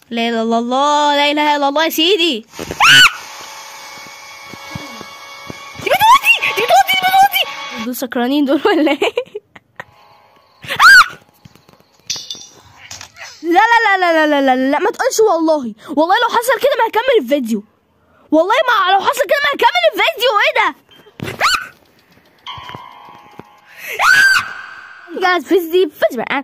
لا اله الا الله، لا اله الا الله يا سيدي. دي بتودي دول سكرانين دول ولا ايه؟ لا لا لا لا لا لا لا ما تقولش والله لو حصل كده ما هكمل الفيديو. والله ما لو حصل كده ما هكمل الفيديو. ايه ده؟ جايز فيزي انا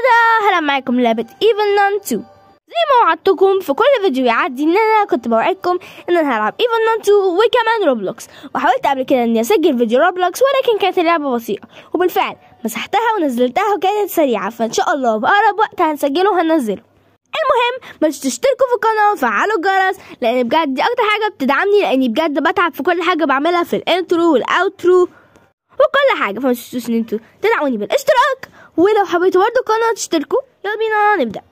ده هلعب معاكم لعبة ايفل نان 2 زي ما وعدتكم في كل فيديو يعدي ان انا كنت بوعدكم ان انا هلعب ايفل نان 2 وكمان روبلوكس. وحاولت قبل كده اني اسجل فيديو روبلوكس ولكن كانت اللعبة بطيئة، وبالفعل مسحتها ونزلتها وكانت سريعة، فان شاء الله بأقرب وقت هنسجله وهنزله. المهم مش تشتركوا في القناة وفعلوا الجرس، لان بجد دي اكتر حاجة بتدعمني، لاني بجد بتعب في كل حاجة بعملها في الانترو والاوترو وكل حاجة، فما تنسوش ان انتوا تدعموني بالاشتراك، ولو حبيتوا برضه القناة تشتركوا. يلا بينا نبدأ.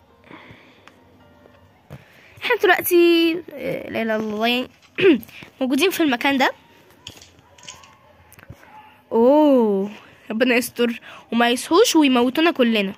احنا دلوقتي لا اله الا الله يعني موجودين في المكان ده. اوه ربنا يستر وما يسهوش ويموتونا كلنا.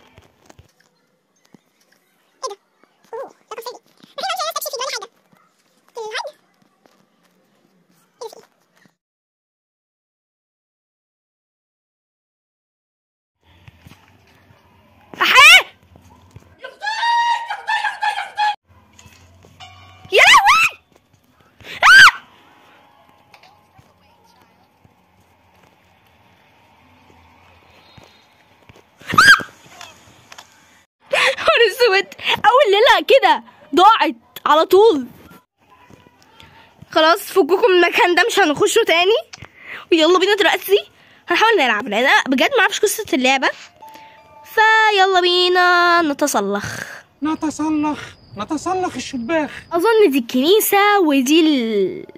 اول ليله كده ضاعت على طول. خلاص فكوكم من المكان ده مش هنخشه تاني، ويلا بينا دلوقتي هنحاول نلعب، لان انا بجد ما اعرفش قصه اللعبه، فيلا بينا نتسلق الشباك. اظن دي الكنيسه، ودي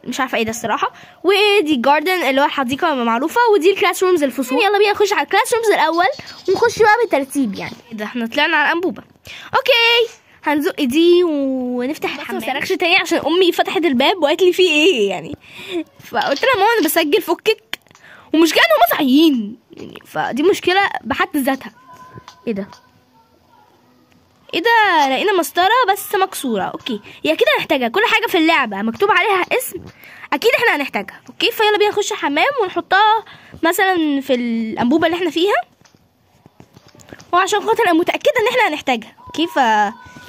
مش عارفه ايه ده الصراحه، ودي الجاردن اللي هو الحديقه معروفه، ودي الكلاس رومز الفصول. يلا بينا نخش على الكلاس رومز الاول ونخش بقى بالترتيب. يعني ايه ده؟ احنا طلعنا على الانبوبه. اوكي هنزق دي ونفتح الحمام. ما صرخش تاني عشان امي فتحت الباب وقالت لي فيه ايه يعني، فقلت لها ماما انا بسجل فكك، ومشكله ان هم صاحيين يعني، فدي مشكله بحد ذاتها. ايه ده؟ لقينا مسطره بس مكسوره. اوكي هي كده هنحتاجها، كل حاجه في اللعبه مكتوب عليها اسم اكيد احنا هنحتاجها. اوكي فيلا بينا نخش الحمام ونحطها مثلا في الانبوبه اللي احنا فيها، وعشان خاطر انا متاكده ان احنا هنحتاجها. اوكي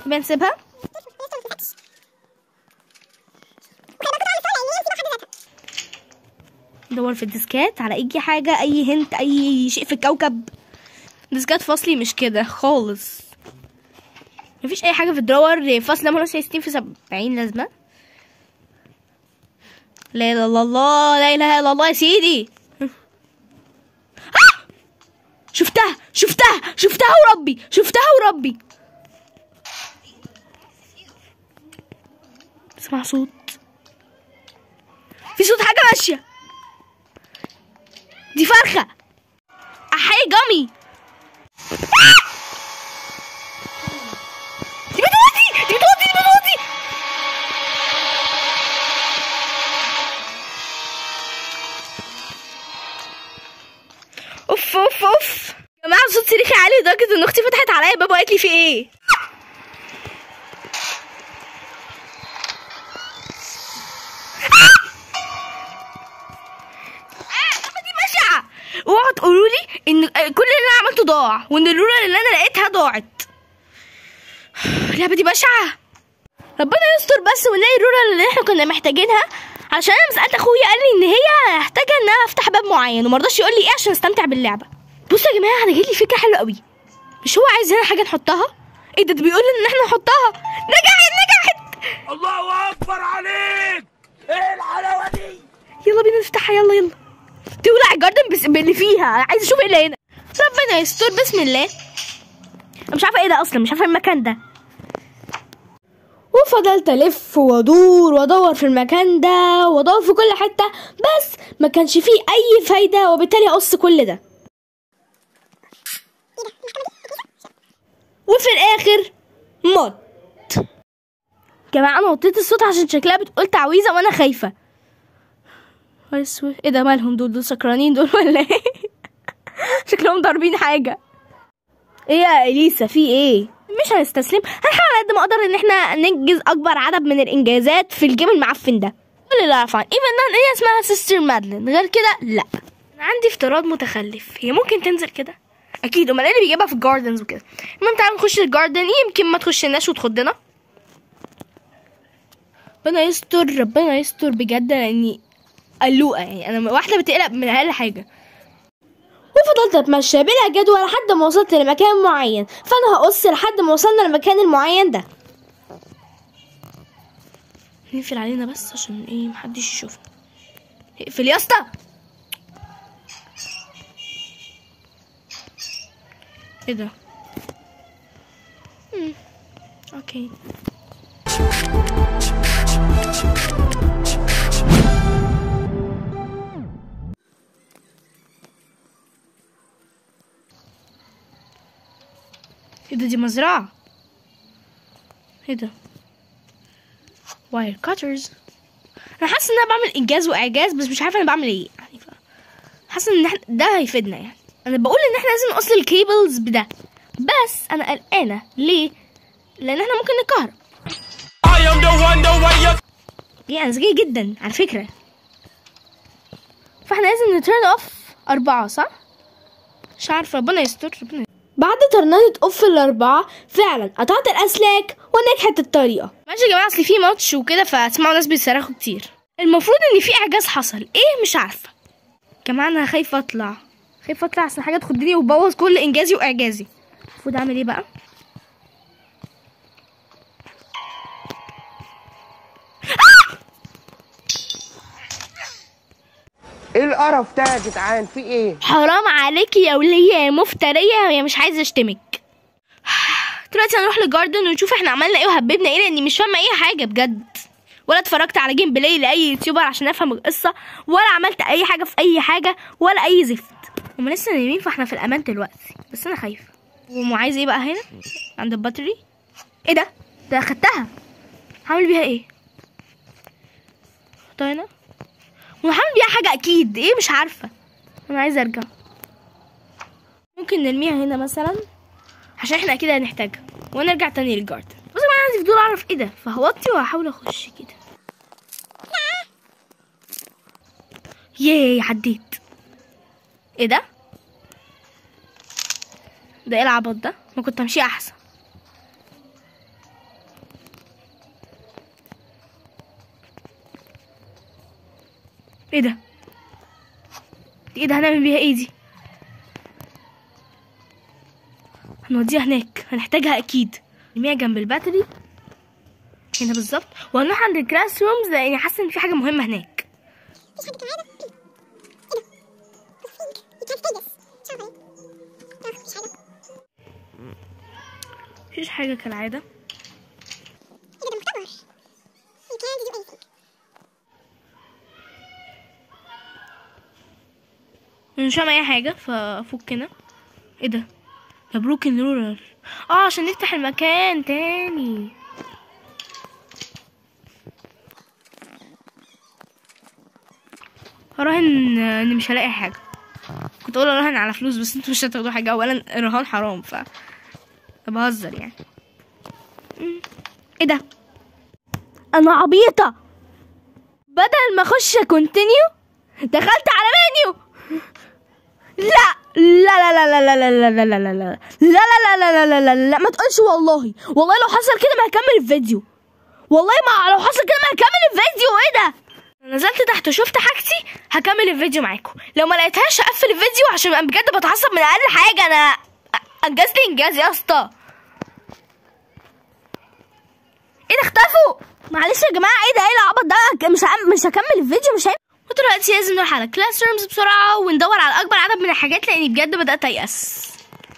بنسيبها. ندور في الديسكات على اي حاجه، اي هنت، اي شيء في الكوكب. ديسكات فصلي مش كده خالص، مفيش اي حاجه في الدرور. فصل مهندس 60 في 70 لازمه. لا اله الا الله، لا اله الا الله يا سيدي. شفتها وربي. اسمع صوت، في صوت حاجه ماشيه. دي فرخه. احي جامي. دي بتودي. اوف يا جماعه صوت صريخي عالي لدرجه ان اختي فتحت عليا الباب وقالت لي في ايه. دي بشعه. اوعوا تقولوا لي ان كل اللي انا عملته ضاع، وان اللوله اللي انا لقيتها ضاعت. اللعبه دي بشعه، ربنا يستر بس ونلاقي اللوله اللي احنا كنا محتاجينها، عشان انا سالت اخويا قال لي ان هي محتاجه ان انا افتح باب معين، ومرضاش يقول لي ايه عشان استمتع باللعبه. بصوا يا جماعه انا جايلي فكره حلوه قوي. مش هو عايز هنا حاجه نحطها؟ ايه ده بيقول ان احنا نحطها. نجحت. الله اكبر عليك، ايه الحلاوه دي؟ يلا بينا نفتحها. يلا تولع الجاردن بس باللي فيها. عايز اشوف ايه اللي هنا. ربنا يستر بسم الله. انا مش عارفه ايه ده اصلا، مش عارفه المكان ده. وفضلت الف وادور في المكان ده وادور في كل حته، بس ما كانش فيه اي فايده، وبالتالي اقص كل ده. وفي الاخر مت. جماعه انا وطيت الصوت عشان شكلها بتقول تعويذه وانا خايفه. ايه ده؟ مالهم دول سكرانين دول ولا ايه؟ شكلهم ضاربين حاجه. ايه يا اليسا في ايه؟ مش هنستسلم، هنحاول على قد ما اقدر ان احنا ننجز اكبر عدد من الانجازات في الجيم المعفن ده. كل اللي اعرف عن ايفن نان هي اسمها سيستر مادلين، غير كده لا. انا عندي افتراض متخلف، هي ممكن تنزل كده اكيد، امال ايه اللي بيجيبها في الجاردنز وكده. المهم تعالوا نخش الجاردن، يمكن ما تخشناش وتخضنا. ربنا يستر ربنا يستر بجد، لاني قلوقه يعني، انا واحده بتقلق من اقل حاجه. وفضلت اتمشى بلا جدوى لحد ما وصلت لمكان معين، فانا هقص لحد ما وصلنا للمكان المعين ده. نقفل علينا بس عشان ايه محدش يشوفنا. اقفل يا اسطى. ايه ده؟ اوكي. ايه ده؟ دي مزرعة. ايه ده؟ واير كاترز. انا حاسه ان انا بعمل انجاز واعجاز، بس مش عارفه انا بعمل ايه يعني. حاسه ان ده هيفيدنا يعني. انا بقول ان احنا لازم نوصل الكيبلز بده، بس انا قلقانه ليه؟ لان احنا ممكن نتكهرب. يعني ذكيه جدا على فكره. فاحنا لازم نترن اوف 4 صح؟ مش عارفه، ربنا يستر ربنا يستر. بعد ترنانة اوف ال4 فعلا قطعت الاسلاك ونجحت الطريقه. ماشي يا جماعه، اصل في ماتش وكده فاسمعوا ناس بيصرخوا كتير. المفروض ان في اعجاز حصل، ايه مش عارفه. كمان انا خايفه اطلع احسن حاجه تخدني وتبوظ كل انجازي واعجازي. المفروض اعمل ايه بقى؟ ايه القرف ده يا جدعان؟ في ايه؟ حرام عليكي يا وليه يا مفتريه، هي مش عايزه اشتمك. دلوقتي هنروح للجاردن ونشوف احنا عملنا ايه وهببنا ايه، لاني مش فاهمه اي حاجه بجد، ولا اتفرجت على جيم بلاي لاي يوتيوبر عشان افهم القصه، ولا عملت اي حاجه في اي حاجه ولا اي زفت. هما لسه نايمين فاحنا في الامان دلوقتي، بس انا خايفه. وعايز ايه بقى هنا عند الباتري؟ ايه ده اخدتها، هعمل بيها ايه؟ احطها هنا وهعمل بيها حاجه اكيد، ايه مش عارفه. انا عايزه ارجع. ممكن نرميها هنا مثلا عشان احنا اكيد هنحتاجها، ونرجع تاني للجاردن. بس انا عندي فضول اعرف ايه ده، فهوطي وهحاول اخش كده. ياي عديت. ايه ده ايه العبط ده؟ ما كنت امشي احسن. ايه ده هنعمل بيها ايه دي؟ هنوديها هناك، هنحتاجها اكيد. نرميها جنب الباتري هنا بالظبط، وهنروح عند الكلاس رومز لاني حاسه ان في حاجه مهمه هناك. مفيش حاجه كالعاده. مش فاهمه اي حاجه، ففكنا. ايه ده بروكن رولر؟ عشان نفتح المكان تاني. هراهن ان مش هلاقي حاجه. كنت اقول اراهن على فلوس، بس انتوا مش هتاخدوا حاجه. اولا الرهان حرام، بهزر يعني. ايه ده؟ انا عبيطه، بدل ما اخش كونتينيو دخلت على منيو. لا لا لا لا لا لا لا لا لا لا لا لا لا لا لا لا، ما تقولش والله لو حصل كده ما هكمل الفيديو. والله ما لو حصل كده ما هكمل الفيديو. ايه ده؟ نزلت تحت وشفت حاجتي، هكمل الفيديو معاكم. لو ما لقيتهاش هقفل الفيديو عشان انا بجد بتعصب من اقل حاجه. انا انجزت انجاز يا اسطى. ايه ده اختفوا؟ معلش يا جماعه، ايه ده؟ ايه العبط ده؟ مش هكمل الفيديو، مش ودلوقتي لازم نروح على كلاس رومز بسرعه وندور على اكبر عدد من الحاجات، لاني بجد بدات ايأس.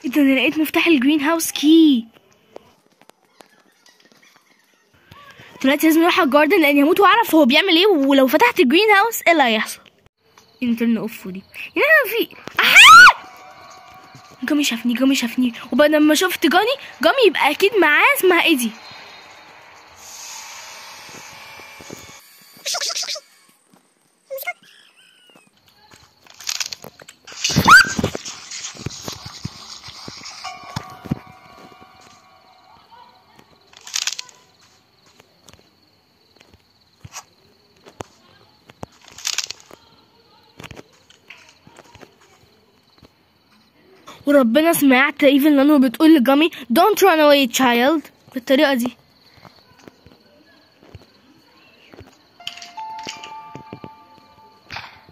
ايه ده؟ انا لقيت مفتاح الجرين هاوس كي. دلوقتي لازم نروح على الجاردن لاني هموت واعرف هو بيعمل ايه، ولو فتحت الجرين هاوس ايه اللي هيحصل. انترن اوف دي يعني انا في جامي شافني وبعد ما شفت جامي يبقى اكيد معاه اسمها ايه دي. وربنا سمعت ايفن لانه بتقول لجامي don't run away child بالطريقه دي.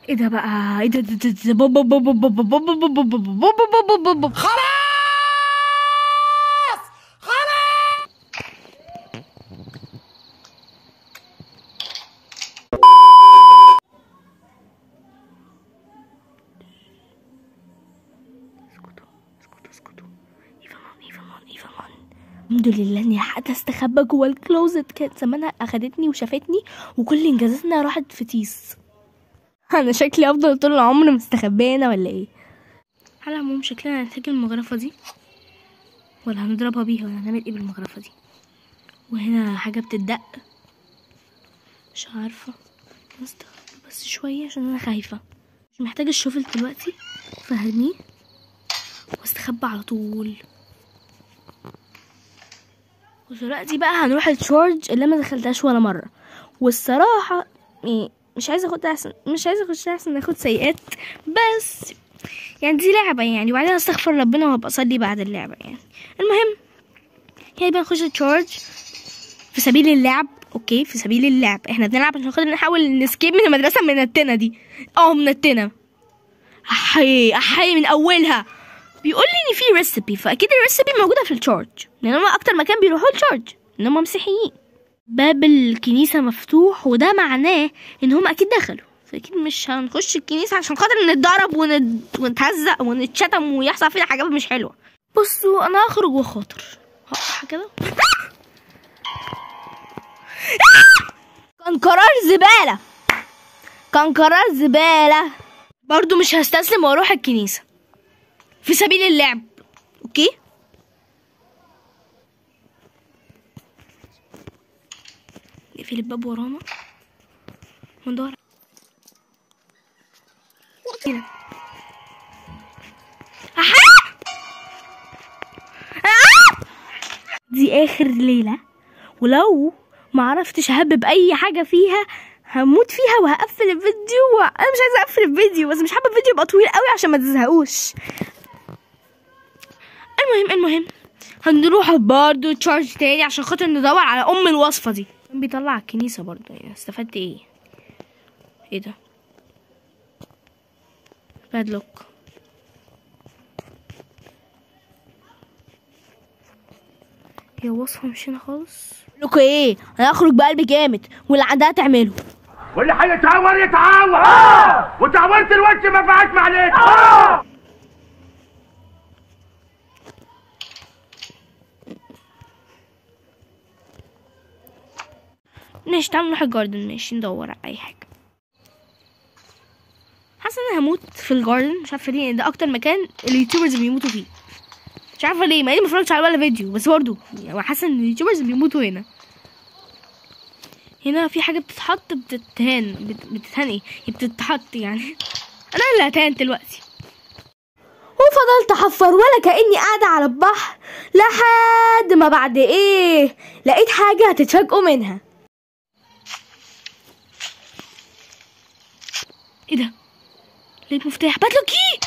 ايه ده بقى؟ ايه ده خلاص اسكتوا. ايفان الحمد لله اني حتى استخبى جوه الكلوزت، كانت زمانها اخدتني وشافتني وكل انجازاتنا راحت في تيس. انا شكلي افضل طول العمر مستخبيه هنا ولا ايه؟ على العموم شكلنا هنحتاج المغرفه دي ولا هنضربها بيها ولا هنعمل ايه بالمغرفه دي؟ وهنا حاجه بتدق مش عارفه، بس شويه عشان انا خايفه. مش محتاجه الشوفل دلوقتي فهرميه واستخبى على طول. ودلوقتي بقى هنروح التشارج اللي ما دخلتهاش ولا مره، والصراحه مش عايزه اخش احسن ناخد سيئات، بس يعني دي لعبه يعني، وبعدين استغفر ربنا وهبقى اصلي بعد اللعبه يعني. المهم هي بنخش التشارج في سبيل اللعب. اوكي في سبيل اللعب احنا بنلعب عشان خاطر نحاول نسكيب من المدرسه منتنه دي. منتنه احي من اولها. بيقول لي ان في ريسيبي، فاكيد الريسيبي موجوده في التشارج لان هم اكتر مكان بيروحوا التشارج ان هم مسيحيين. باب الكنيسه مفتوح وده معناه ان هم اكيد دخلوا، فاكيد مش هنخش الكنيسه عشان خاطر نتضرب ونتهزق ونتشتم ويحصل فينا حاجات مش حلوه. بصوا انا هخرج واخاطر هقطع كده. كان قرار زباله برضو. مش هستسلم واروح الكنيسه في سبيل اللعب. اوكي نقفل الباب ورانا وندور هنا. دي اخر ليله، ولو معرفتش اهبب اي حاجه فيها هموت فيها وهقفل الفيديو. انا مش عايزه اقفل الفيديو بس مش حابه الفيديو يبقى طويل قوي عشان ما تزهقوش. المهم هنروح برضو تشارج تاني عشان خاطر ندور على الوصفه دي. بيطلع الكنيسه برضو يعني استفدت ايه؟ ايه ده؟ باد لوك. هي وصفه مش هنا خالص. لكوا ايه؟ انا هخرج بقلب جامد واللي عندها تعمله، واللي هيتعور يتعور. وتعورت الوش ما فيهاش معلش. ماشي تعالوا نروح الجاردن. ماشي ندور على اي حاجه. حاسه ان انا هموت في الجاردن مش عارفه ليه، ده اكتر مكان اليوتيوبرز بيموتوا فيه. مش عارفه ليه ما اني مفرجتش على ولا فيديو، بس برضه يعني حاسه ان اليوتيوبرز بيموتوا هنا. هنا في حاجه بتتحط بتتهان ايه؟ هي بتتحط يعني. انا اللي هتهان دلوقتي. وفضلت احفر ولا كاني قاعده على البحر لحد ما بعد ايه لقيت حاجه هتتفاجئوا منها. ايه ده؟ لقيت مفتاح باتلوكي.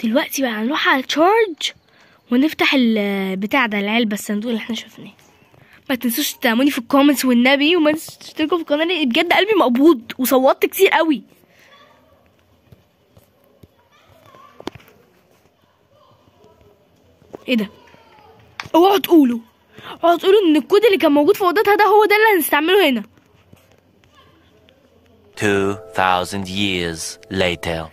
دلوقتي بقى هنروح على التشارج ونفتح البتاع ده، العلبه الصندوق اللي احنا شفناه. ما تنسوش تدعموني في الكومنتس والنبي، وما تنسوش تشتركوا في القناه بجد قلبي مقبوض وصوتت كتير قوي. ايه ده؟ اوعوا تقولوا ان الكود اللي كان موجود في اوضتها ده هو ده اللي هنستعمله هنا. 2000 years later.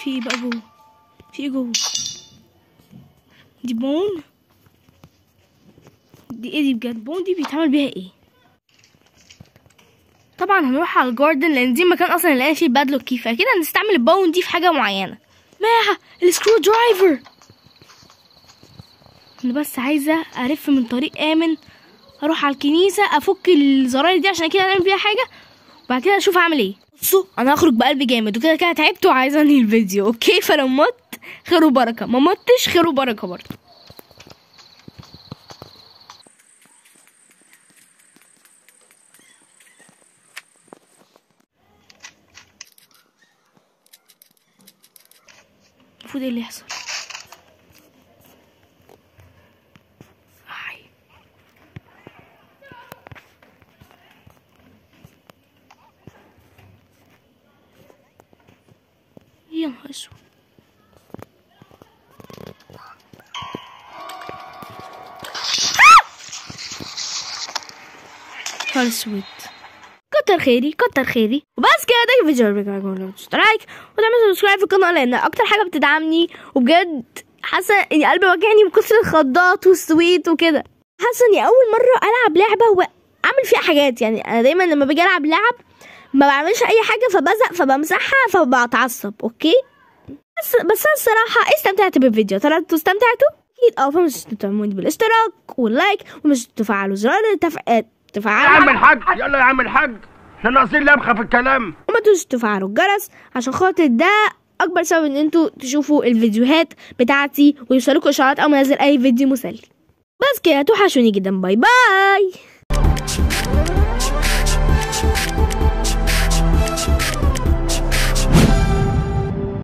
في ايه بقى جوه؟ في ايه جوه؟ دي بون؟ دي ايه دي بجد؟ بون دي بيتعمل بيها ايه؟ طبعا هنروح على الجاردن لان دي مكان اصلا اللي فيه بادلوك كي، فاكيد هنستعمل البون دي في حاجه معينه. معها السكرو درايفر. انا بس عايزه الف من طريق امن، اروح على الكنيسه افك الزراير دي عشان كده هنعمل بيها حاجه وبعد كده اشوف اعمل ايه. بصوا انا هخرج بقلبي جامد وكده كده تعبت وعايزه انهي الفيديو. اوكي فلو مت خير وبركه، ما متش خير وبركه برضه. المفروض ايه اللي يحصل؟ يا نهار اسود. نهار اسود. كتر خيري كتر خيري. وبس كده ده الفيديو. لو تشترك وتعمل سبسكرايب في القناه لان اكتر حاجه بتدعمني، وبجد حاسه اني قلبي وجعني من كتر الخضات والسويت وكده. حاسه اني اول مره العب لعبه واعمل فيها حاجات. يعني انا دايما لما باجي العب لعب ما بعملش اي حاجه فبزق فبمسحها فبتعصب. اوكي بس انا الصراحه استمتعت بالفيديو. ترى انتوا استمتعتوا اكيد. فمش تدعموني بالاشتراك واللايك ومش تفعلوا زرار يا عم الحاج يلا يا عم الحاج، احنا ناقصين لبخه في الكلام. وما تنسوش تفعلوا الجرس عشان خاطر ده اكبر سبب ان انتوا تشوفوا الفيديوهات بتاعتي ويوصلكوا اشعارات او ما انزل اي فيديو مسلي. بس كده توحشوني جدا. باي باي.